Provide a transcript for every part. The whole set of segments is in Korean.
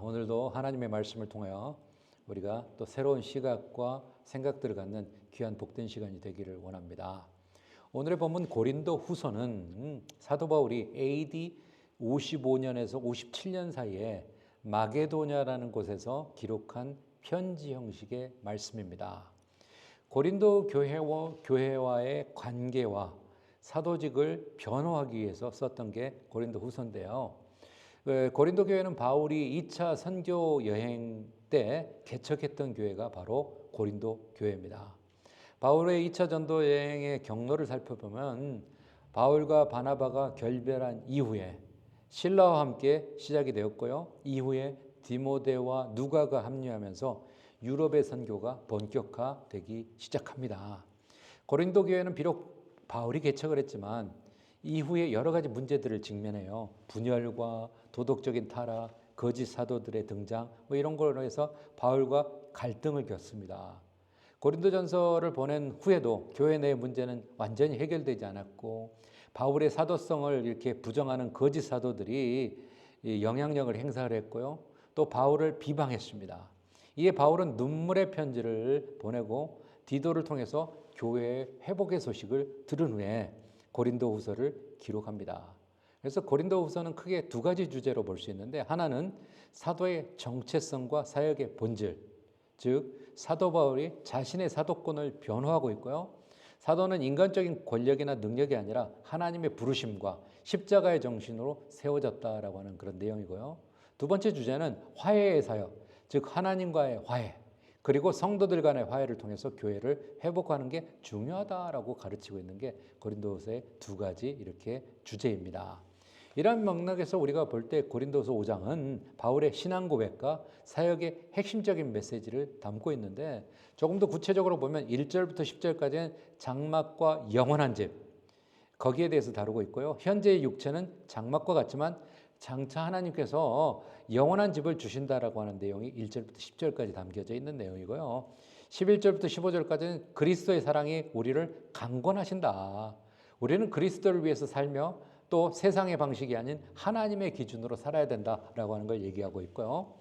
오늘도 하나님의 말씀을 통하여 우리가 또 새로운 시각과 생각들을 갖는 귀한 복된 시간이 되기를 원합니다. 오늘의 본문 고린도 후서는 사도 바울이 AD 55년에서 57년 사이에 마게도냐라는 곳에서 기록한 편지 형식의 말씀입니다. 고린도 교회와의 관계와 사도직을 변호하기 위해서 썼던 게 고린도 후서인데요. 고린도 교회는 바울이 2차 선교 여행 때 개척했던 교회가 바로 고린도 교회입니다. 바울의 2차 전도 여행의 경로를 살펴보면 바울과 바나바가 결별한 이후에 실라와 함께 시작이 되었고요. 이후에 디모데와 누가가 합류하면서 유럽의 선교가 본격화되기 시작합니다. 고린도 교회는 비록 바울이 개척을 했지만 이후에 여러 가지 문제들을 직면해요. 분열과 도덕적인 타락, 거짓 사도들의 등장 이런 걸로 해서 바울과 갈등을 겪습니다. 고린도전서를 보낸 후에도 교회 내 문제는 완전히 해결되지 않았고 바울의 사도성을 이렇게 부정하는 거짓 사도들이 영향력을 행사를 했고요. 또 바울을 비방했습니다. 이에 바울은 눈물의 편지를 보내고 디도를 통해서 교회의 회복의 소식을 들은 후에 고린도 후서를 기록합니다. 그래서 고린도 후서는 크게 두 가지 주제로 볼 수 있는데 하나는 사도의 정체성과 사역의 본질, 즉 사도 바울이 자신의 사도권을 변호하고 있고요. 사도는 인간적인 권력이나 능력이 아니라 하나님의 부르심과 십자가의 정신으로 세워졌다라고 하는 그런 내용이고요. 두 번째 주제는 화해의 사역, 즉 하나님과의 화해, 그리고 성도들 간의 화해를 통해서 교회를 회복하는 게 중요하다라고 가르치고 있는 게 고린도서의 두 가지 이렇게 주제입니다. 이런 맥락에서 우리가 볼 때 고린도서 5장은 바울의 신앙 고백과 사역의 핵심적인 메시지를 담고 있는데 조금 더 구체적으로 보면 1절부터 10절까지는 장막과 영원한 집, 거기에 대해서 다루고 있고요. 현재의 육체는 장막과 같지만 장차 하나님께서 영원한 집을 주신다라고 하는 내용이 1절부터 10절까지 담겨져 있는 내용이고요. 11절부터 15절까지는 그리스도의 사랑이 우리를 강권하신다. 우리는 그리스도를 위해서 살며 또 세상의 방식이 아닌 하나님의 기준으로 살아야 된다라고 하는 걸 얘기하고 있고요.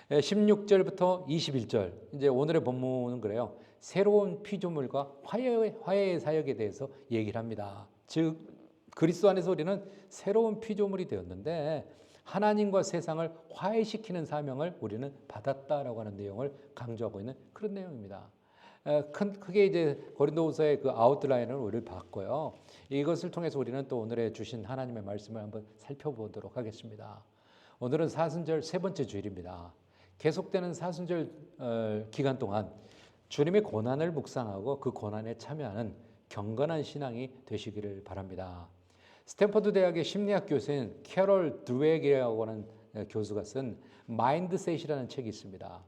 16절부터 21절, 이제 오늘의 본문은 그래요. 새로운 피조물과 화해의 사역에 대해서 얘기를 합니다. 즉 그리스도 안에서 우리는 새로운 피조물이 되었는데 하나님과 세상을 화해시키는 사명을 우리는 받았다라고 하는 내용을 강조하고 있는 그런 내용입니다. 크게 이제 고린도후서의 그 아웃라인을 우리를 봤고요. 이것을 통해서 우리는 또 오늘의 주신 하나님의 말씀을 한번 살펴보도록 하겠습니다. 오늘은 사순절 세 번째 주일입니다. 계속되는 사순절 기간 동안 주님의 고난을 묵상하고 그 고난에 참여하는 경건한 신앙이 되시기를 바랍니다. 스탠퍼드 대학의 심리학 교수인 캐롤 드웨기라고 하는 교수가 쓴 마인드셋이라는 책이 있습니다.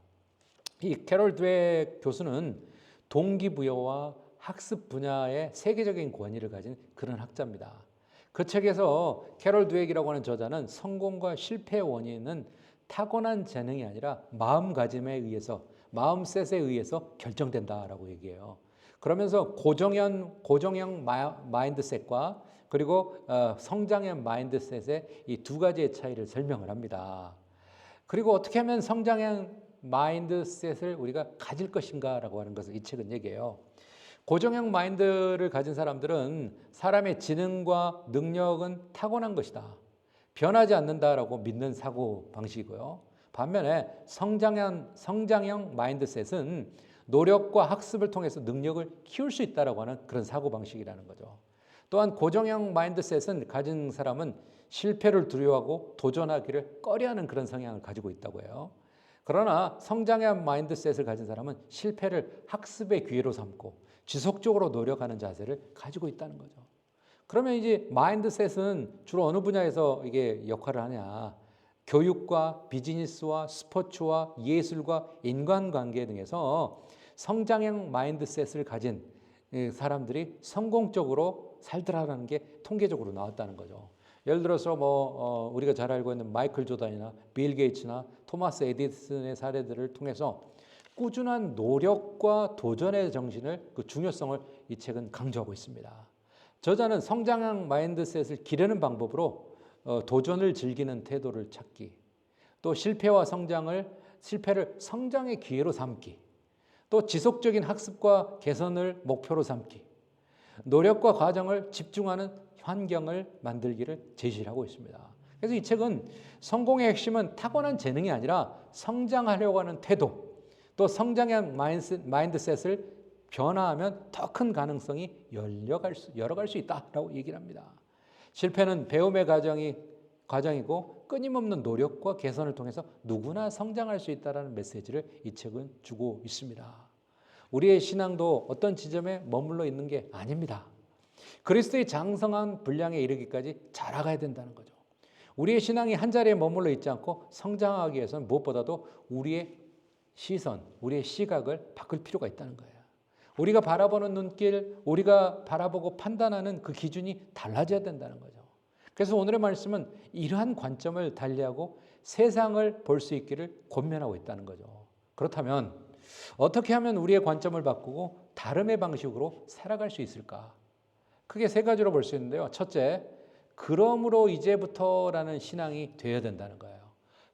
이 캐롤 드웨 교수는 동기부여와 학습 분야의 세계적인 권위를 가진 그런 학자입니다. 그 책에서 캐롤 드웨기라고 하는 저자는 성공과 실패의 원인은 타고난 재능이 아니라 마음가짐에 의해서, 마음셋에 의해서 결정된다라고 얘기해요. 그러면서 고정형 마인드셋과 그리고 성장형 마인드셋의 이 두 가지의 차이를 설명을 합니다. 그리고 어떻게 하면 성장형 마인드셋을 우리가 가질 것인가라고 하는 것을 이 책은 얘기해요. 고정형 마인드를 가진 사람들은 사람의 지능과 능력은 타고난 것이다. 변하지 않는다라고 믿는 사고 방식이고요. 반면에 성장형 마인드셋은 노력과 학습을 통해서 능력을 키울 수 있다라고 하는 그런 사고 방식이라는 거죠. 또한 고정형 마인드셋은 가진 사람은 실패를 두려워하고 도전하기를 꺼려하는 그런 성향을 가지고 있다고 해요. 그러나 성장형 마인드셋을 가진 사람은 실패를 학습의 기회로 삼고 지속적으로 노력하는 자세를 가지고 있다는 거죠. 그러면 이제 마인드셋은 주로 어느 분야에서 이게 역할을 하냐? 교육과 비즈니스와 스포츠와 예술과 인간관계 등에서 성장형 마인드셋을 가진 사람들이 성공적으로 살더라라는 게 통계적으로 나왔다는 거죠. 예를 들어서 우리가 잘 알고 있는 마이클 조던이나 빌 게이츠나 토마스 에디슨의 사례들을 통해서 꾸준한 노력과 도전의 정신을 그 중요성을 이 책은 강조하고 있습니다. 저자는 성장형 마인드셋을 기르는 방법으로 도전을 즐기는 태도를 찾기, 또 실패를 성장의 기회로 삼기, 또 지속적인 학습과 개선을 목표로 삼기, 노력과 과정을 집중하는 환경을 만들기를 제시를 하고 있습니다. 그래서 이 책은 성공의 핵심은 타고난 재능이 아니라 성장하려고 하는 태도, 또 성장의 마인드셋을 변화하면 더 큰 가능성이 열어갈 수 있다라고 얘기를 합니다. 실패는 배움의 과정이고 끊임없는 노력과 개선을 통해서 누구나 성장할 수 있다는 메시지를 이 책은 주고 있습니다. 우리의 신앙도 어떤 지점에 머물러 있는 게 아닙니다. 그리스도의 장성한 분량에 이르기까지 자라가야 된다는 거죠. 우리의 신앙이 한 자리에 머물러 있지 않고 성장하기 위해서는 무엇보다도 우리의 시선, 우리의 시각을 바꿀 필요가 있다는 거예요. 우리가 바라보는 눈길, 우리가 바라보고 판단하는 그 기준이 달라져야 된다는 거죠. 그래서 오늘의 말씀은 이러한 관점을 달리하고 세상을 볼 수 있기를 권면하고 있다는 거죠. 그렇다면 어떻게 하면 우리의 관점을 바꾸고 다름의 방식으로 살아갈 수 있을까? 크게 세 가지로 볼 수 있는데요. 첫째, 그러므로 이제부터라는 신앙이 되어야 된다는 거예요.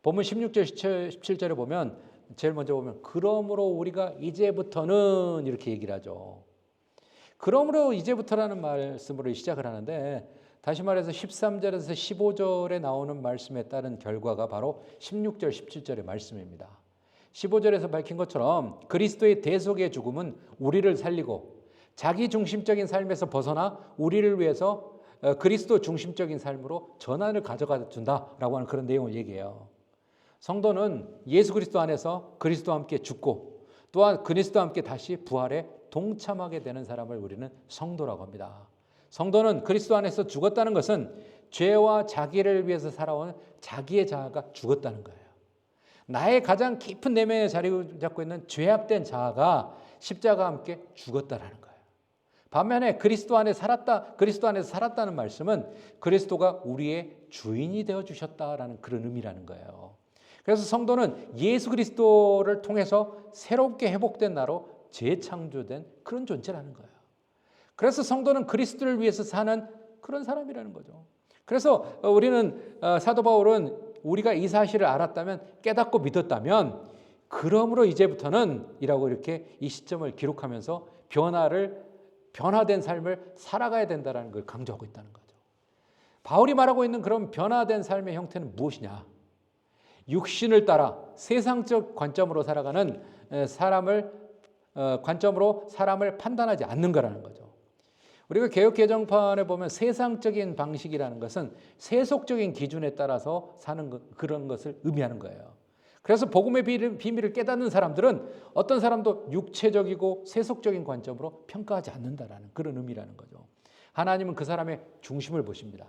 본문 16절, 17절에 보면 제일 먼저 보면 그러므로 우리가 이제부터는 이렇게 얘기를 하죠. 그러므로 이제부터라는 말씀으로 시작을 하는데 다시 말해서 13절에서 15절에 나오는 말씀에 따른 결과가 바로 16절, 17절의 말씀입니다. 15절에서 밝힌 것처럼 그리스도의 대속의 죽음은 우리를 살리고 자기 중심적인 삶에서 벗어나 우리를 위해서 그리스도 중심적인 삶으로 전환을 가져가 준다라고 하는 그런 내용을 얘기해요. 성도는 예수 그리스도 안에서 그리스도와 함께 죽고 또한 그리스도와 함께 다시 부활에 동참하게 되는 사람을 우리는 성도라고 합니다. 성도는 그리스도 안에서 죽었다는 것은 죄와 자기를 위해서 살아온 자기의 자아가 죽었다는 거예요. 나의 가장 깊은 내면에 자리 잡고 있는 죄악된 자아가 십자가와 함께 죽었다라는 거예요. 반면에 그리스도 안에서 살았다는 말씀은 그리스도가 우리의 주인이 되어 주셨다라는 그런 의미라는 거예요. 그래서 성도는 예수 그리스도를 통해서 새롭게 회복된 나로 재창조된 그런 존재라는 거예요. 그래서 성도는 그리스도를 위해서 사는 그런 사람이라는 거죠. 그래서 우리는 사도 바울은 우리가 이 사실을 알았다면 깨닫고 믿었다면 그러므로 이제부터는 이라고 이렇게 이 시점을 기록하면서 변화된 삶을 살아가야 된다는 걸 강조하고 있다는 거죠. 바울이 말하고 있는 그런 변화된 삶의 형태는 무엇이냐? 육신을 따라 세상적 관점으로 살아가는 관점으로 사람을 판단하지 않는 거라는 거죠. 우리가 개역 개정판에 보면 세상적인 방식이라는 것은 세속적인 기준에 따라서 사는 그런 것을 의미하는 거예요. 그래서 복음의 비밀을 깨닫는 사람들은 어떤 사람도 육체적이고 세속적인 관점으로 평가하지 않는다라는 그런 의미라는 거죠. 하나님은 그 사람의 중심을 보십니다.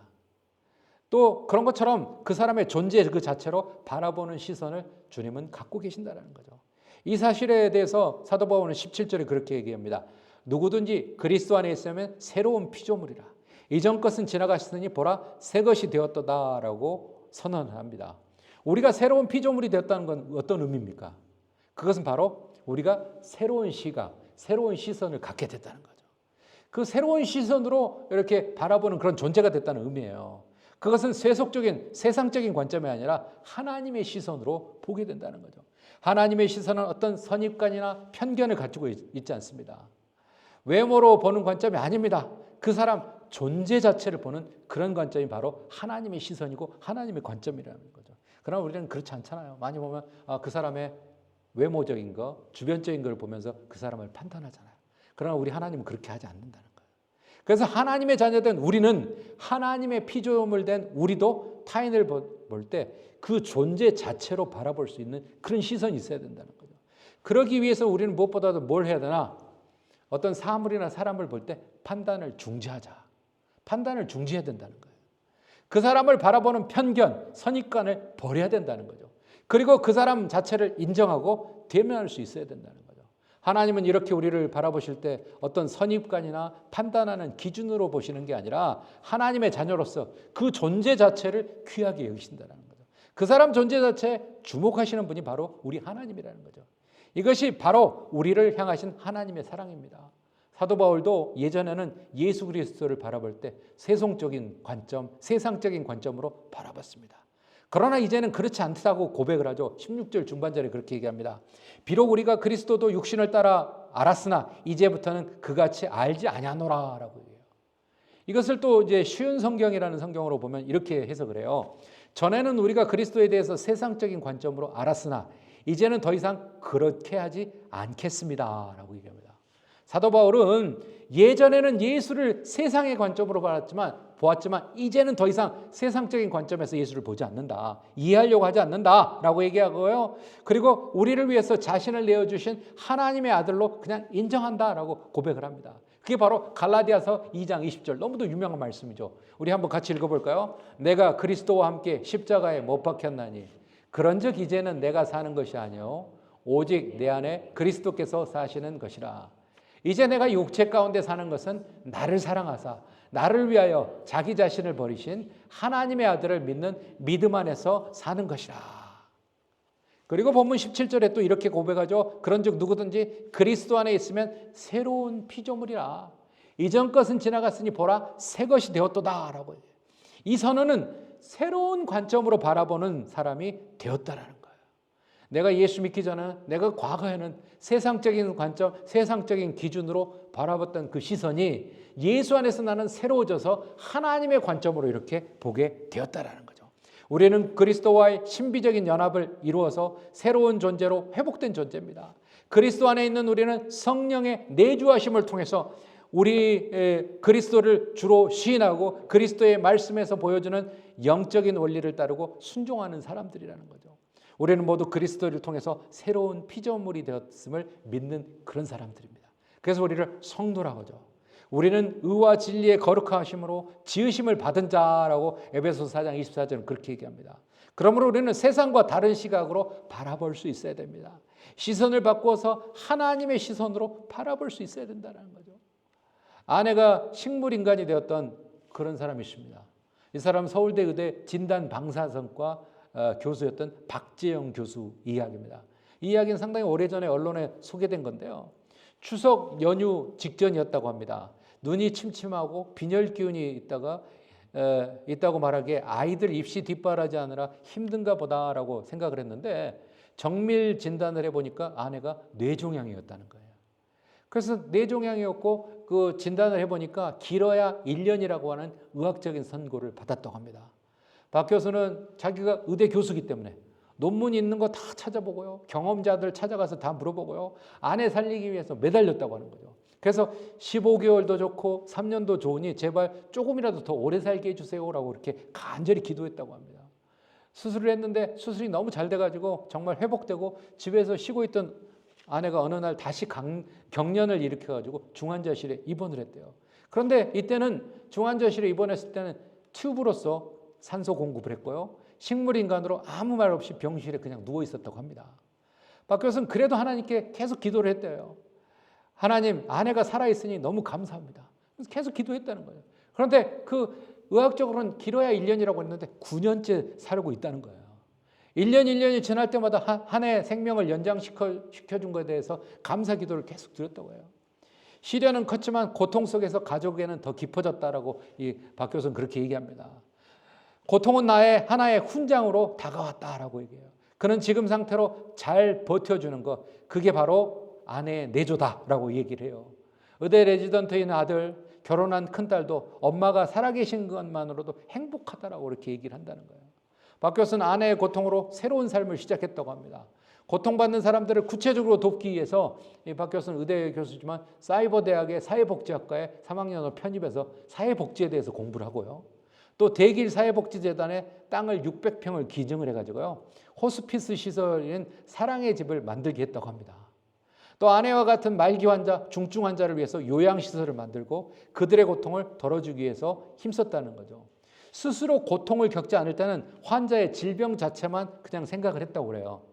또 그런 것처럼 그 사람의 존재 그 자체로 바라보는 시선을 주님은 갖고 계신다는 거죠. 이 사실에 대해서 사도 바울은 17절에 그렇게 얘기합니다. 누구든지 그리스도 안에 있으면 새로운 피조물이라. 이전 것은 지나갔으니 보라 새 것이 되었도다라고 선언을 합니다. 우리가 새로운 피조물이 되었다는 건 어떤 의미입니까? 그것은 바로 우리가 새로운 시각, 새로운 시선을 갖게 됐다는 거죠. 그 새로운 시선으로 이렇게 바라보는 그런 존재가 됐다는 의미예요. 그것은 세상적인 관점이 아니라 하나님의 시선으로 보게 된다는 거죠. 하나님의 시선은 어떤 선입관이나 편견을 가지고 있지 않습니다. 외모로 보는 관점이 아닙니다. 그 사람 존재 자체를 보는 그런 관점이 바로 하나님의 시선이고 하나님의 관점이라는 거죠. 그러나 우리는 그렇지 않잖아요. 많이 보면 그 사람의 외모적인 거, 주변적인 걸 보면서 그 사람을 판단하잖아요. 그러나 우리 하나님은 그렇게 하지 않는다는 거예요. 그래서 하나님의 자녀된 우리는 하나님의 피조물 된 우리도 타인을 볼 때 그 존재 자체로 바라볼 수 있는 그런 시선이 있어야 된다는 거죠. 그러기 위해서 우리는 무엇보다도 뭘 해야 되나? 어떤 사물이나 사람을 볼 때 판단을 중지하자. 판단을 중지해야 된다는 거예요. 그 사람을 바라보는 편견, 선입관을 버려야 된다는 거죠. 그리고 그 사람 자체를 인정하고 대면할 수 있어야 된다는 거죠. 하나님은 이렇게 우리를 바라보실 때 어떤 선입관이나 판단하는 기준으로 보시는 게 아니라 하나님의 자녀로서 그 존재 자체를 귀하게 여기신다는 거죠. 그 사람 존재 자체에 주목하시는 분이 바로 우리 하나님이라는 거죠. 이것이 바로 우리를 향하신 하나님의 사랑입니다. 사도 바울도 예전에는 예수 그리스도를 바라볼 때 세상적인 관점으로 바라봤습니다. 그러나 이제는 그렇지 않다고 고백을 하죠. 16절 중반절에 그렇게 얘기합니다. 비록 우리가 그리스도도 육신을 따라 알았으나 이제부터는 그같이 알지 아니하노라라고 얘기해요. 이것을 또 이제 쉬운 성경이라는 성경으로 보면 이렇게 해석을 해요. 전에는 우리가 그리스도에 대해서 세상적인 관점으로 알았으나 이제는 더 이상 그렇게 하지 않겠습니다라고 얘기합니다. 사도 바울은 예전에는 예수를 세상의 관점으로 보았지만 이제는 더 이상 세상적인 관점에서 예수를 보지 않는다. 이해하려고 하지 않는다라고 얘기하고요. 그리고 우리를 위해서 자신을 내어주신 하나님의 아들로 그냥 인정한다라고 고백을 합니다. 그게 바로 갈라디아서 2장 20절 너무도 유명한 말씀이죠. 우리 한번 같이 읽어볼까요? 내가 그리스도와 함께 십자가에 못 박혔나니 그런즉 이제는 내가 사는 것이 아니요 오직 내 안에 그리스도께서 사시는 것이라. 이제 내가 육체 가운데 사는 것은 나를 사랑하사 나를 위하여 자기 자신을 버리신 하나님의 아들을 믿는 믿음 안에서 사는 것이라. 그리고 본문 17절에 또 이렇게 고백하죠. 그런즉 누구든지 그리스도 안에 있으면 새로운 피조물이라. 이전 것은 지나갔으니 보라 새 것이 되었도다 라고. 이 선언은 새로운 관점으로 바라보는 사람이 되었다라는 거예요. 내가 예수 믿기 전에 내가 과거에는 세상적인 관점, 세상적인 기준으로 바라봤던 그 시선이 예수 안에서 나는 새로워져서 하나님의 관점으로 이렇게 보게 되었다라는 거죠. 우리는 그리스도와의 신비적인 연합을 이루어서 새로운 존재로 회복된 존재입니다. 그리스도 안에 있는 우리는 성령의 내주하심을 통해서 우리 그리스도를 주로 시인하고 그리스도의 말씀에서 보여주는 영적인 원리를 따르고 순종하는 사람들이라는 거죠. 우리는 모두 그리스도를 통해서 새로운 피조물이 되었음을 믿는 그런 사람들입니다. 그래서 우리를 성도라고 하죠. 우리는 의와 진리의 거룩하심으로 지으심을 받은 자라고 에베소서 4장 24절은 그렇게 얘기합니다. 그러므로 우리는 세상과 다른 시각으로 바라볼 수 있어야 됩니다. 시선을 바꾸어서 하나님의 시선으로 바라볼 수 있어야 된다는 거죠. 아내가 식물인간이 되었던 그런 사람이 있습니다. 이 사람 서울대 의대 진단방사선과 교수였던 박재영 교수 이야기입니다. 이 이야기는 상당히 오래전에 언론에 소개된 건데요. 추석 연휴 직전이었다고 합니다. 눈이 침침하고 빈혈 기운이 있다고 말하기에 아이들 입시 뒷바라지하느라 힘든가 보다라고 생각을 했는데 정밀 진단을 해보니까 아내가 뇌종양이었다는 거예요. 그래서 뇌종양이었고 그 진단을 해보니까 길어야 1년이라고 하는 의학적인 선고를 받았다고 합니다. 박 교수는 자기가 의대 교수이기 때문에 논문 있는 거 다 찾아보고요. 경험자들 찾아가서 다 물어보고요. 아내 살리기 위해서 매달렸다고 하는 거죠. 그래서 15개월도 좋고 3년도 좋으니 제발 조금이라도 더 오래 살게 해주세요라고 이렇게 간절히 기도했다고 합니다. 수술을 했는데 수술이 너무 잘 돼가지고 정말 회복되고 집에서 쉬고 있던 아내가 어느 날 다시 경련을 일으켜가지고 중환자실에 입원을 했대요. 그런데 이때는 중환자실에 입원했을 때는 튜브로서 산소 공급을 했고요. 식물인간으로 아무 말 없이 병실에 그냥 누워 있었다고 합니다. 박 교수는 그래도 하나님께 계속 기도를 했대요. 하나님, 아내가 살아있으니 너무 감사합니다. 그래서 계속 기도했다는 거예요. 그런데 그 의학적으로는 길어야 1년이라고 했는데 9년째 살고 있다는 거예요. 1년이 지날 때마다 한 해 생명을 연장시켜준 것에 대해서 감사 기도를 계속 드렸다고 해요. 시련은 컸지만 고통 속에서 가족에는 더 깊어졌다라고 이 박 교수는 그렇게 얘기합니다. 고통은 나의 하나의 훈장으로 다가왔다라고 얘기해요. 그는 지금 상태로 잘 버텨주는 것, 그게 바로 아내의 내조다라고 얘기를 해요. 의대 레지던트인 아들, 결혼한 큰딸도 엄마가 살아계신 것만으로도 행복하다라고 이렇게 얘기를 한다는 거예요. 박 교수는 아내의 고통으로 새로운 삶을 시작했다고 합니다. 고통받는 사람들을 구체적으로 돕기 위해서 이 박 교수는 의대 교수지만 사이버대학의 사회복지학과에 3학년으로 편입해서 사회복지에 대해서 공부를 하고요. 또 대길 사회복지재단에 땅을 600평을 기증을 해가지고요. 호스피스 시설인 사랑의 집을 만들게 했다고 합니다. 또 아내와 같은 말기 환자, 중증 환자를 위해서 요양시설을 만들고 그들의 고통을 덜어주기 위해서 힘썼다는 거죠. 스스로 고통을 겪지 않을 때는 환자의 질병 자체만 그냥 생각을 했다고 그래요.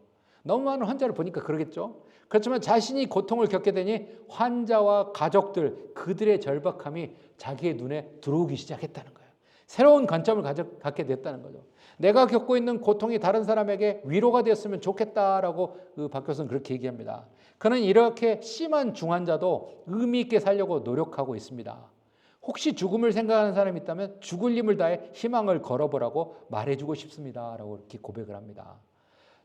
너무 많은 환자를 보니까 그러겠죠. 그렇지만 자신이 고통을 겪게 되니 환자와 가족들, 그들의 절박함이 자기의 눈에 들어오기 시작했다는 거예요. 새로운 관점을 갖게 됐다는 거죠. 내가 겪고 있는 고통이 다른 사람에게 위로가 되었으면 좋겠다라고 그 박 교수는 그렇게 얘기합니다. 그는 이렇게 심한 중환자도 의미 있게 살려고 노력하고 있습니다. 혹시 죽음을 생각하는 사람이 있다면 죽을 힘을 다해 희망을 걸어보라고 말해주고 싶습니다. 라고 이렇게 고백을 합니다.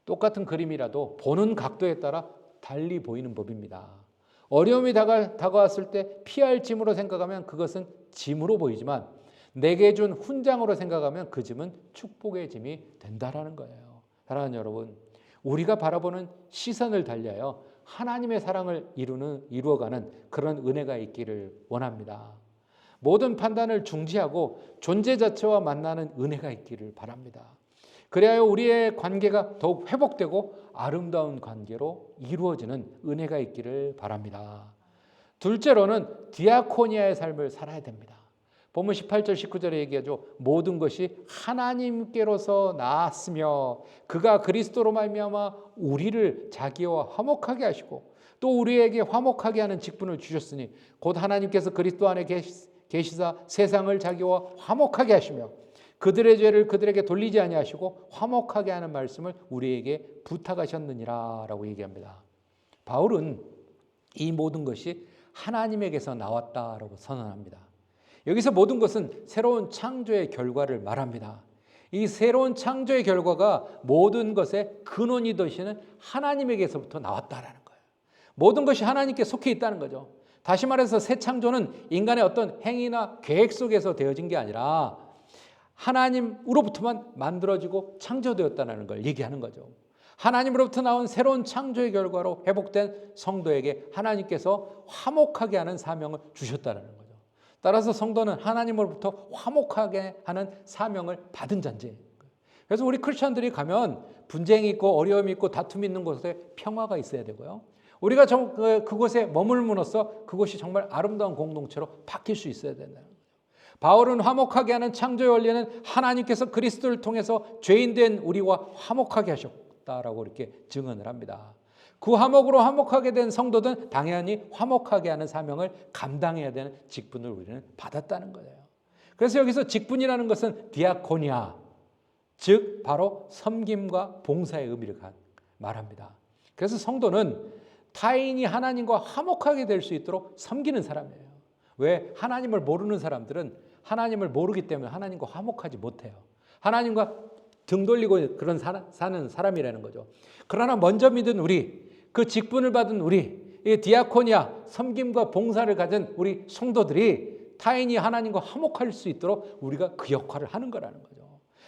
똑같은 그림이라도 보는 각도에 따라 달리 보이는 법입니다. 어려움이 다가왔을 때 피할 짐으로 생각하면 그것은 짐으로 보이지만 내게 준 훈장으로 생각하면 그 짐은 축복의 짐이 된다라는 거예요. 사랑하는 여러분, 우리가 바라보는 시선을 달리하여 하나님의 사랑을 이루어가는 그런 은혜가 있기를 원합니다. 모든 판단을 중지하고 존재 자체와 만나는 은혜가 있기를 바랍니다. 그래야 우리의 관계가 더욱 회복되고 아름다운 관계로 이루어지는 은혜가 있기를 바랍니다. 둘째로는 디아코니아의 삶을 살아야 됩니다. 본문 18절 19절에 얘기하죠. 모든 것이 하나님께로서 나았으며 그가 그리스도로 말미암아 우리를 자기와 화목하게 하시고 또 우리에게 화목하게 하는 직분을 주셨으니 곧 하나님께서 그리스도 안에 계시사 세상을 자기와 화목하게 하시며 그들의 죄를 그들에게 돌리지 아니하시고 화목하게 하는 말씀을 우리에게 부탁하셨느니라 라고 얘기합니다. 바울은 이 모든 것이 하나님에게서 나왔다라고 선언합니다. 여기서 모든 것은 새로운 창조의 결과를 말합니다. 이 새로운 창조의 결과가 모든 것의 근원이 되시는 하나님에게서부터 나왔다라는 거예요. 모든 것이 하나님께 속해 있다는 거죠. 다시 말해서 새 창조는 인간의 어떤 행위나 계획 속에서 되어진 게 아니라 하나님으로부터만 만들어지고 창조되었다는 걸 얘기하는 거죠. 하나님으로부터 나온 새로운 창조의 결과로 회복된 성도에게 하나님께서 화목하게 하는 사명을 주셨다는 거죠. 따라서 성도는 하나님으로부터 화목하게 하는 사명을 받은 자인지. 그래서 우리 크리스천들이 가면 분쟁이 있고 어려움이 있고 다툼이 있는 곳에 평화가 있어야 되고요. 우리가 그곳에 머물므로써 그곳이 정말 아름다운 공동체로 바뀔 수 있어야 된다는 거죠. 바울은 화목하게 하는 창조의 원리는 하나님께서 그리스도를 통해서 죄인된 우리와 화목하게 하셨다라고 이렇게 증언을 합니다. 그 화목으로 화목하게 된 성도들은 당연히 화목하게 하는 사명을 감당해야 되는 직분을 우리는 받았다는 거예요. 그래서 여기서 직분이라는 것은 디아코니아, 즉 바로 섬김과 봉사의 의미를 말합니다. 그래서 성도는 타인이 하나님과 화목하게 될 수 있도록 섬기는 사람이에요. 왜? 하나님을 모르는 사람들은 하나님을 모르기 때문에 하나님과 화목하지 못해요. 하나님과 등 돌리고 그런 사는 사람이라는 거죠. 그러나 먼저 믿은 우리, 그 직분을 받은 우리, 이 디아코니아, 섬김과 봉사를 가진 우리 성도들이 타인이 하나님과 화목할 수 있도록 우리가 그 역할을 하는 거라는 거죠.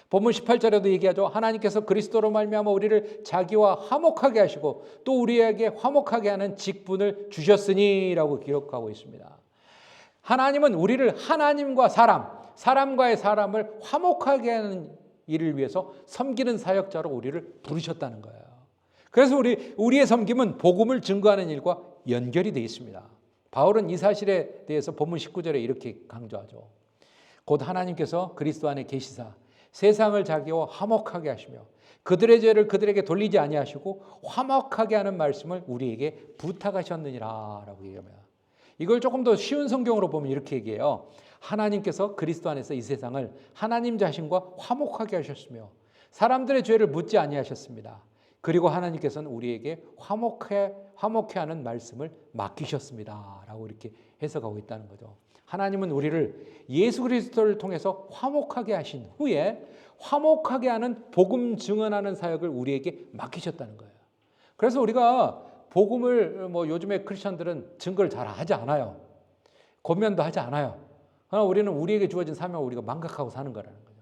본문 18절에도 얘기하죠. 하나님께서 그리스도로 말미암아 우리를 자기와 화목하게 하시고 또 우리에게 화목하게 하는 직분을 주셨으니라고 기록하고 있습니다. 하나님은 우리를 하나님과 사람과의 사람을 화목하게 하는 일을 위해서 섬기는 사역자로 우리를 부르셨다는 거예요. 그래서 우리의 섬김은 복음을 증거하는 일과 연결이 되어 있습니다. 바울은 이 사실에 대해서 본문 19절에 이렇게 강조하죠. 곧 하나님께서 그리스도 안에 계시사 세상을 자기와 화목하게 하시며 그들의 죄를 그들에게 돌리지 아니하시고 화목하게 하는 말씀을 우리에게 부탁하셨느니라 라고 얘기합니다. 이걸 조금 더 쉬운 성경으로 보면 이렇게 얘기해요. 하나님께서 그리스도 안에서 이 세상을 하나님 자신과 화목하게 하셨으며 사람들의 죄를 묻지 아니하셨습니다. 그리고 하나님께서는 우리에게 화목해 하는 말씀을 맡기셨습니다 라고 이렇게 해석하고 있다는 거죠. 하나님은 우리를 예수 그리스도를 통해서 화목하게 하신 후에 화목하게 하는 복음 증언하는 사역을 우리에게 맡기셨다는 거예요. 그래서 우리가 복음을 요즘에 크리스천들은 증거를 잘 하지 않아요. 권면도 하지 않아요. 그러나 우리는 우리에게 주어진 사명을 우리가 망각하고 사는 거라는 거죠.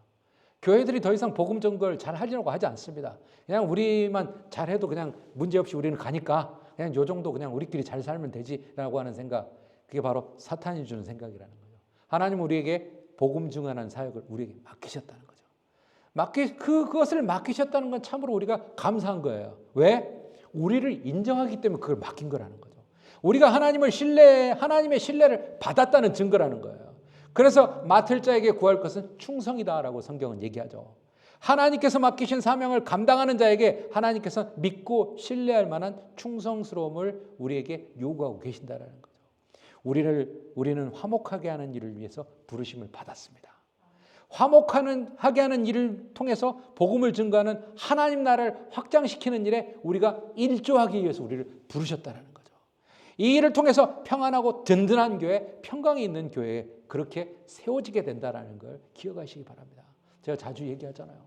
교회들이 더 이상 복음 증거를 잘 하려고 하지 않습니다. 그냥 우리만 잘해도 그냥 문제없이 우리는 가니까 그냥 요 정도 그냥 우리끼리 잘 살면 되지라고 하는 생각, 그게 바로 사탄이 주는 생각이라는 거죠. 하나님은 우리에게 복음 증언하는 사역을 우리에게 맡기셨다는 거죠. 그것을 맡기셨다는 건 참으로 우리가 감사한 거예요. 왜? 우리를 인정하기 때문에 그걸 맡긴 거라는 거죠. 우리가 하나님의 신뢰를 받았다는 증거라는 거예요. 그래서 맡을 자에게 구할 것은 충성이다라고 성경은 얘기하죠. 하나님께서 맡기신 사명을 감당하는 자에게 하나님께서 믿고 신뢰할 만한 충성스러움을 우리에게 요구하고 계신다라는 거죠. 우리는 화목하게 하는 일을 위해서 부르심을 받았습니다. 화목하게 하는 일을 통해서 복음을 증거하는 하나님 나라를 확장시키는 일에 우리가 일조하기 위해서 우리를 부르셨다는 거죠. 이 일을 통해서 평안하고 든든한 교회, 평강이 있는 교회에 그렇게 세워지게 된다는 걸 기억하시기 바랍니다. 제가 자주 얘기하잖아요.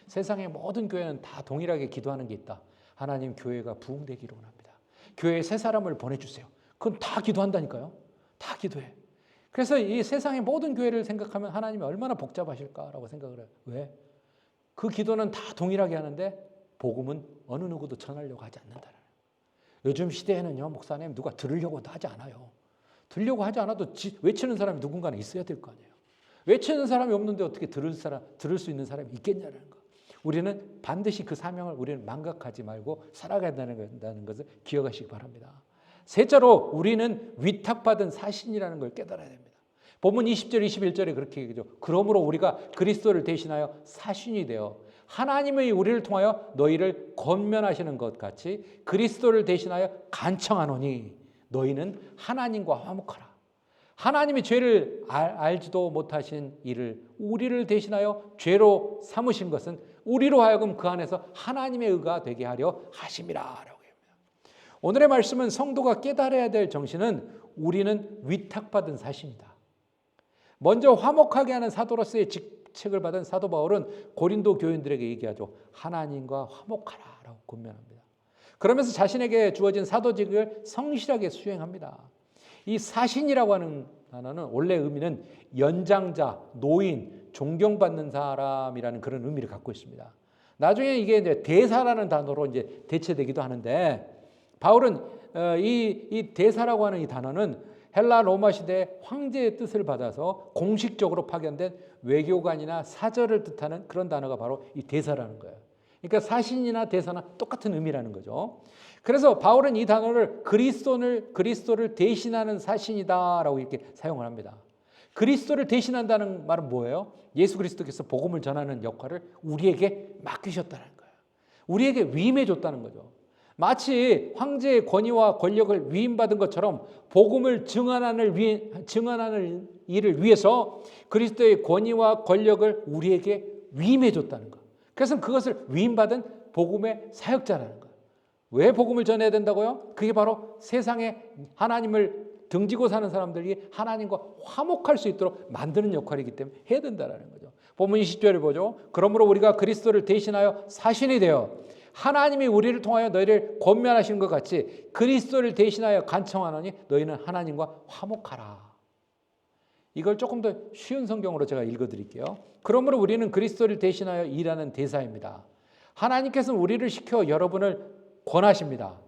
세상의 모든 교회는 다 동일하게 기도하는 게 있다. 하나님, 교회가 부흥되기를 원합니다. 교회에 새 사람을 보내주세요. 그건 다 기도한다니까요. 다 기도해. 그래서 이 세상의 모든 교회를 생각하면 하나님이 얼마나 복잡하실까라고 생각을 해요. 왜? 그 기도는 다 동일하게 하는데 복음은 어느 누구도 전하려고 하지 않는다는 거예요. 요즘 시대에는요, 목사님 누가 들으려고도 하지 않아요. 들으려고 하지 않아도 외치는 사람이 누군가는 있어야 될 거 아니에요. 외치는 사람이 없는데 어떻게 들을 수 있는 사람이 있겠냐는 거. 우리는 반드시 그 사명을 우리는 망각하지 말고 살아가야 된다는 것을 기억하시기 바랍니다. 셋째로 우리는 위탁받은 사신이라는 걸 깨달아야 됩니다. 본문 20절, 21절에 그렇게 얘기하죠. 그러므로 우리가 그리스도를 대신하여 사신이 되어 하나님의 우리를 통하여 너희를 권면하시는 것 같이 그리스도를 대신하여 간청하노니 너희는 하나님과 화목하라. 하나님이 죄를 알지도 못하신 이를 우리를 대신하여 죄로 삼으신 것은 우리로 하여금 그 안에서 하나님의 의가 되게 하려 하심이라 라고 합니다. 오늘의 말씀은 성도가 깨달아야 될 정신은 우리는 위탁받은 사신이다. 먼저 화목하게 하는 사도로서의 직책을 받은 사도 바울은 고린도 교인들에게 얘기하죠. 하나님과 화목하라 라고 권면합니다. 그러면서 자신에게 주어진 사도직을 성실하게 수행합니다. 이 사신이라고 하는 단어는 원래 의미는 연장자, 노인, 존경받는 사람이라는 그런 의미를 갖고 있습니다. 나중에 이게 이제 대사라는 단어로 이제 대체되기도 하는데 바울은 이 대사라고 하는 이 단어는 헬라 로마 시대 황제의 뜻을 받아서 공식적으로 파견된 외교관이나 사절을 뜻하는 그런 단어가 바로 이 대사라는 거예요. 그러니까 사신이나 대사나 똑같은 의미라는 거죠. 그래서 바울은 이 단어를 그리스도를 대신하는 사신이다라고 이렇게 사용을 합니다. 그리스도를 대신한다는 말은 뭐예요? 예수 그리스도께서 복음을 전하는 역할을 우리에게 맡기셨다는 거예요. 우리에게 위임해 줬다는 거죠. 마치 황제의 권위와 권력을 위임받은 것처럼 복음을 증언하는 일을 위해서 그리스도의 권위와 권력을 우리에게 위임해 줬다는 거예요. 그래서 그것을 위임받은 복음의 사역자라는 거예요. 왜 복음을 전해야 된다고요? 그게 바로 세상에 하나님을 등지고 사는 사람들이 하나님과 화목할 수 있도록 만드는 역할이기 때문에 해야 된다는 거죠. 본문 20절을 보죠. 그러므로 우리가 그리스도를 대신하여 사신이 되어 하나님이 우리를 통하여 너희를 권면하신 것 같이 그리스도를 대신하여 간청하노니 너희는 하나님과 화목하라. 이걸 조금 더 쉬운 성경으로 제가 읽어드릴게요. 그러므로 우리는 그리스도를 대신하여 일하는 대사입니다. 하나님께서는 우리를 시켜 여러분을 권하십니다.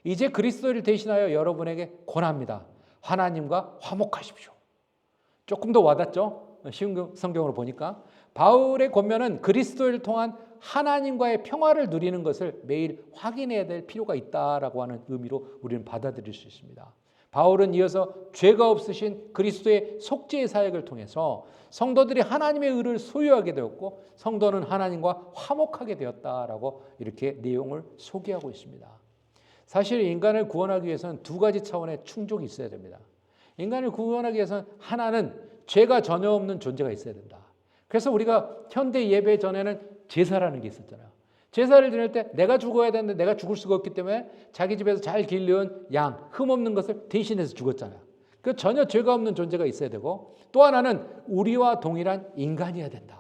이제 그리스도를 대신하여 여러분에게 권합니다. 하나님과 화목하십시오. 조금 더 와닿죠? 쉬운 성경으로 보니까 바울의 권면은 그리스도를 통한 하나님과의 평화를 누리는 것을 매일 확인해야 될 필요가 있다라고 하는 의미로 우리는 받아들일 수 있습니다. 바울은 이어서 죄가 없으신 그리스도의 속죄의 사역을 통해서 성도들이 하나님의 의를 소유하게 되었고 성도는 하나님과 화목하게 되었다라고 이렇게 내용을 소개하고 있습니다. 사실 인간을 구원하기 위해서는 두 가지 차원의 충족이 있어야 됩니다. 인간을 구원하기 위해서는 하나는 죄가 전혀 없는 존재가 있어야 된다. 그래서 우리가 현대 예배 전에는 제사라는 게 있었잖아요. 제사를 드릴 때 내가 죽어야 되는데 내가 죽을 수가 없기 때문에 자기 집에서 잘 길러온 양, 흠없는 것을 대신해서 죽었잖아요. 그 전혀 죄가 없는 존재가 있어야 되고 또 하나는 우리와 동일한 인간이어야 된다.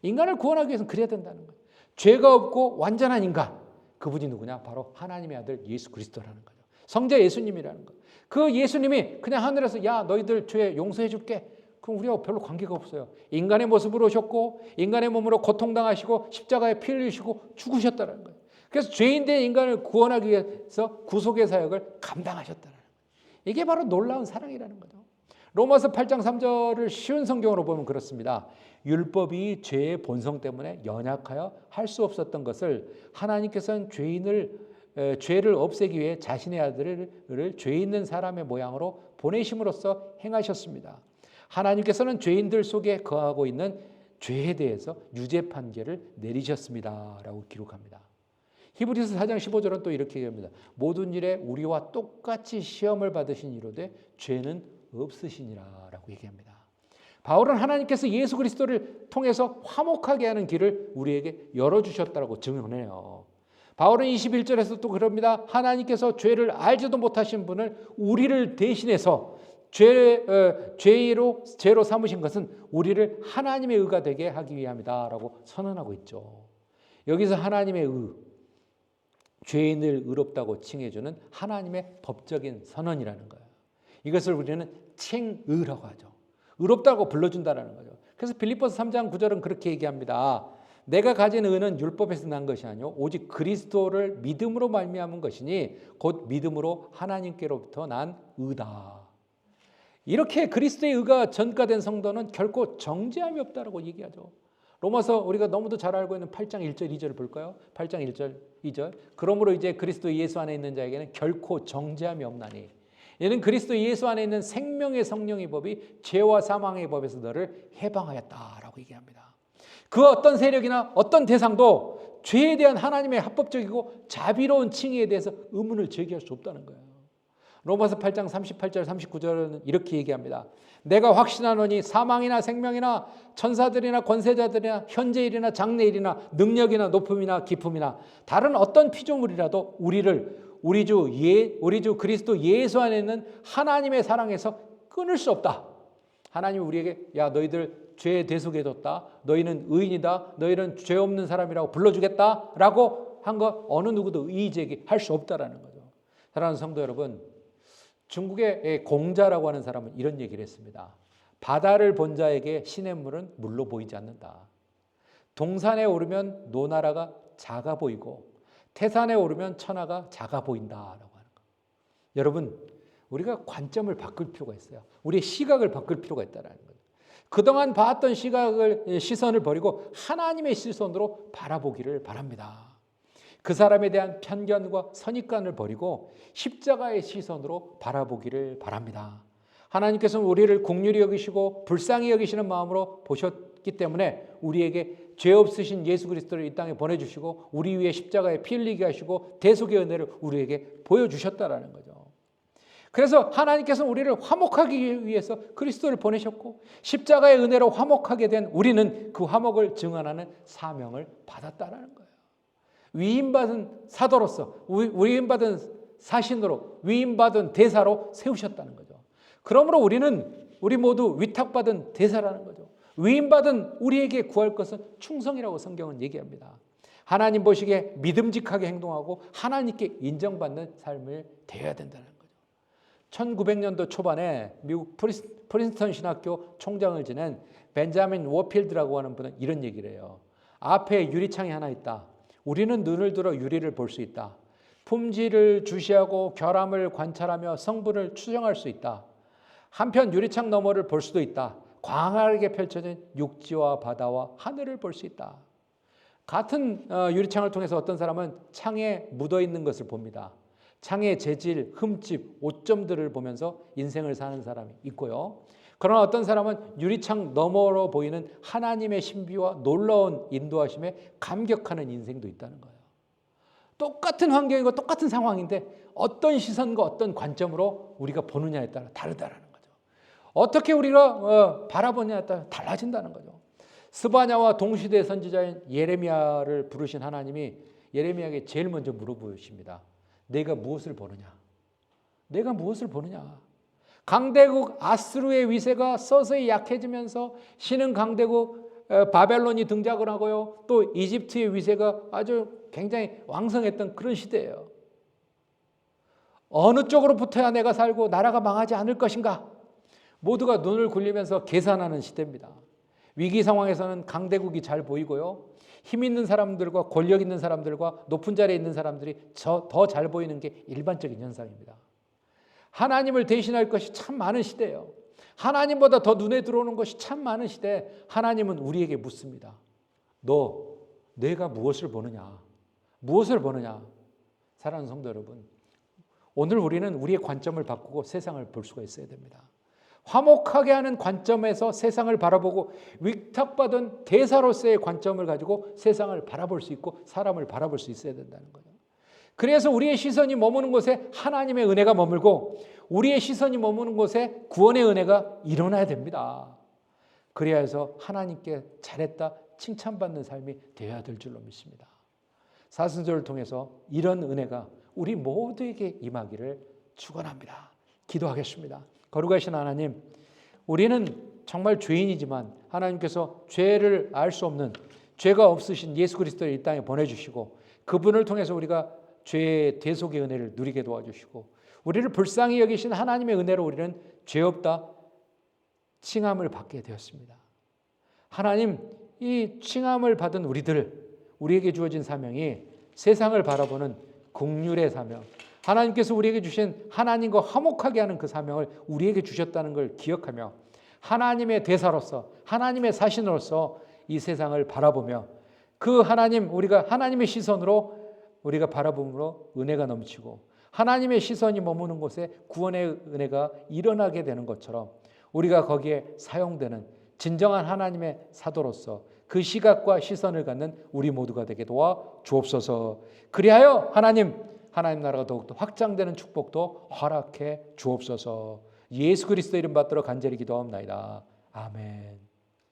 인간을 구원하기 위해서는 그래야 된다는 거예요. 죄가 없고 완전한 인간. 그분이 누구냐? 바로 하나님의 아들 예수 그리스도라는 거죠. 성자 예수님이라는 거예요. 그 예수님이 그냥 하늘에서 야 너희들 죄 용서해 줄게. 그럼 우리하고 별로 관계가 없어요. 인간의 모습으로 오셨고 인간의 몸으로 고통당하시고 십자가에 피 흘리시고 죽으셨다는 거예요. 그래서 죄인된 인간을 구원하기 위해서 구속의 사역을 감당하셨다는 거예요. 이게 바로 놀라운 사랑이라는 거죠. 로마서 8장 3절을 쉬운 성경으로 보면 그렇습니다. 율법이 죄의 본성 때문에 연약하여 할 수 없었던 것을 하나님께서는 죄를 없애기 위해 자신의 아들을 죄 있는 사람의 모양으로 보내심으로써 행하셨습니다. 하나님께서는 죄인들 속에 거하고 있는 죄에 대해서 유죄 판결을 내리셨습니다. 라고 기록합니다. 히브리서 4장 15절은 또 이렇게 얘기합니다. 모든 일에 우리와 똑같이 시험을 받으신 이로되 죄는 없으시니라 라고 얘기합니다. 바울은 하나님께서 예수 그리스도를 통해서 화목하게 하는 길을 우리에게 열어주셨다고 증언해요. 바울은 21절에서 또 그럽니다. 하나님께서 죄를 알지도 못하신 분을 우리를 대신해서 죄로 삼으신 것은 우리를 하나님의 의가 되게 하기 위함이다 라고 선언하고 있죠. 여기서 하나님의 의, 죄인을 의롭다고 칭해주는 하나님의 법적인 선언이라는 거예요. 이것을 우리는 칭의라고 하죠. 의롭다고 불러준다는 거죠. 그래서 빌립보서 3장 9절은 그렇게 얘기합니다. 내가 가진 의는 율법에서 난 것이 아니요 오직 그리스도를 믿음으로 말미암은 것이니 곧 믿음으로 하나님께로부터 난 의다. 이렇게 그리스도의 의가 전가된 성도는 결코 정죄함이 없다라고 얘기하죠. 로마서 우리가 너무도 잘 알고 있는 8장 1절 2절을 볼까요? 8장 1절 2절. 그러므로 이제 그리스도 예수 안에 있는 자에게는 결코 정죄함이 없나니 이는 그리스도 예수 안에 있는 생명의 성령의 법이 죄와 사망의 법에서 너를 해방하였다라고 얘기합니다. 그 어떤 세력이나 어떤 대상도 죄에 대한 하나님의 합법적이고 자비로운 칭의에 대해서 의문을 제기할 수 없다는 거예요. 로마서 8장 38절 39절은 이렇게 얘기합니다. 내가 확신하노니 사망이나 생명이나 천사들이나 권세자들이나 현재일이나 장래일이나 능력이나 높음이나 깊음이나 다른 어떤 피조물이라도 우리 주 그리스도 예수 안에 있는 하나님의 사랑에서 끊을 수 없다. 하나님이 우리에게 야 너희들 죄에 대속해줬다. 너희는 의인이다. 너희는 죄 없는 사람이라고 불러주겠다라고 한 것 어느 누구도 이의 제기할 수 없다라는 거죠. 사랑하는 성도 여러분, 중국의 공자라고 하는 사람은 이런 얘기를 했습니다. 바다를 본 자에게 시냇물은 물로 보이지 않는다. 동산에 오르면 노나라가 작아 보이고 태산에 오르면 천하가 작아 보인다라고 하는 거. 여러분, 우리가 관점을 바꿀 필요가 있어요. 우리의 시각을 바꿀 필요가 있다는 거죠. 그동안 봤던 시선을 버리고 하나님의 시선으로 바라보기를 바랍니다. 그 사람에 대한 편견과 선입관을 버리고 십자가의 시선으로 바라보기를 바랍니다. 하나님께서는 우리를 긍휼히 여기시고 불쌍히 여기시는 마음으로 보셨기 때문에 우리에게 죄 없으신 예수 그리스도를 이 땅에 보내주시고 우리 위에 십자가에 피 흘리게 하시고 대속의 은혜를 우리에게 보여주셨다라는 거죠. 그래서 하나님께서는 우리를 화목하기 위해서 그리스도를 보내셨고 십자가의 은혜로 화목하게 된 우리는 그 화목을 증언하는 사명을 받았다라는 거예요. 위임받은 사도로서 위임받은 사신으로 위임받은 대사로 세우셨다는 거죠. 그러므로 우리 모두 위탁받은 대사라는 거죠. 위임받은 우리에게 구할 것은 충성이라고 성경은 얘기합니다. 하나님 보시기에 믿음직하게 행동하고 하나님께 인정받는 삶을 되어야 된다는 거죠. 1900년도 초반에 미국 프린스턴 신학교 총장을 지낸 벤자민 워필드라고 하는 분은 이런 얘기를 해요. 앞에 유리창이 하나 있다. 우리는 눈을 들어 유리를 볼 수 있다. 품질을 주시하고 결함을 관찰하며 성분을 추정할 수 있다. 한편 유리창 너머를 볼 수도 있다. 광활하게 펼쳐진 육지와 바다와 하늘을 볼 수 있다. 같은 유리창을 통해서 어떤 사람은 창에 묻어있는 것을 봅니다. 창의 재질, 흠집, 오점들을 보면서 인생을 사는 사람이 있고요. 그러나 어떤 사람은 유리창 너머로 보이는 하나님의 신비와 놀라운 인도하심에 감격하는 인생도 있다는 거예요. 똑같은 환경이고 똑같은 상황인데 어떤 시선과 어떤 관점으로 우리가 보느냐에 따라 다르다라는 거죠. 어떻게 우리가 바라보냐에 따라 달라진다는 거죠. 스바냐와 동시대 선지자인 예레미야를 부르신 하나님이 예레미야에게 제일 먼저 물어보십니다. 내가 무엇을 보느냐? 내가 무엇을 보느냐? 강대국 아수르의 위세가 서서히 약해지면서 신흥 강대국 바벨론이 등장을 하고요. 또 이집트의 위세가 아주 굉장히 왕성했던 그런 시대예요. 어느 쪽으로 붙어야 내가 살고 나라가 망하지 않을 것인가? 모두가 눈을 굴리면서 계산하는 시대입니다. 위기 상황에서는 강대국이 잘 보이고요. 힘 있는 사람들과 권력 있는 사람들과 높은 자리에 있는 사람들이 더 잘 보이는 게 일반적인 현상입니다. 하나님을 대신할 것이 참 많은 시대예요. 하나님보다 더 눈에 들어오는 것이 참 많은 시대에 하나님은 우리에게 묻습니다. 내가 무엇을 보느냐? 무엇을 보느냐? 사랑하는 성도 여러분, 오늘 우리는 우리의 관점을 바꾸고 세상을 볼 수가 있어야 됩니다. 화목하게 하는 관점에서 세상을 바라보고 위탁받은 대사로서의 관점을 가지고 세상을 바라볼 수 있고 사람을 바라볼 수 있어야 된다는 거죠. 그래서 우리의 시선이 머무는 곳에 하나님의 은혜가 머물고 우리의 시선이 머무는 곳에 구원의 은혜가 일어나야 됩니다. 그래야 해서 하나님께 잘했다 칭찬받는 삶이 되어야 될 줄로 믿습니다. 사순절을 통해서 이런 은혜가 우리 모두에게 임하기를 축원합니다. 기도하겠습니다. 거룩하신 하나님, 우리는 정말 죄인이지만 하나님께서 죄를 알 수 없는 죄가 없으신 예수 그리스도를 이 땅에 보내주시고 그분을 통해서 우리가 죄의 대속의 은혜를 누리게 도와주시고 우리를 불쌍히 여기신 하나님의 은혜로 우리는 죄 없다 칭함을 받게 되었습니다. 하나님, 이 칭함을 받은 우리에게 주어진 사명이 세상을 바라보는 긍휼의 사명, 하나님께서 우리에게 주신 하나님과 화목하게 하는 그 사명을 우리에게 주셨다는 걸 기억하며 하나님의 대사로서 하나님의 사신으로서 이 세상을 바라보며 그 하나님, 우리가 하나님의 시선으로 우리가 바라봄으로 은혜가 넘치고 하나님의 시선이 머무는 곳에 구원의 은혜가 일어나게 되는 것처럼 우리가 거기에 사용되는 진정한 하나님의 사도로서 그 시각과 시선을 갖는 우리 모두가 되게 도와 주옵소서. 그리하여 하나님 나라가 더욱더 확장되는 축복도 허락해 주옵소서. 예수 그리스도 이름 받들어 간절히 기도하옵나이다. 아멘.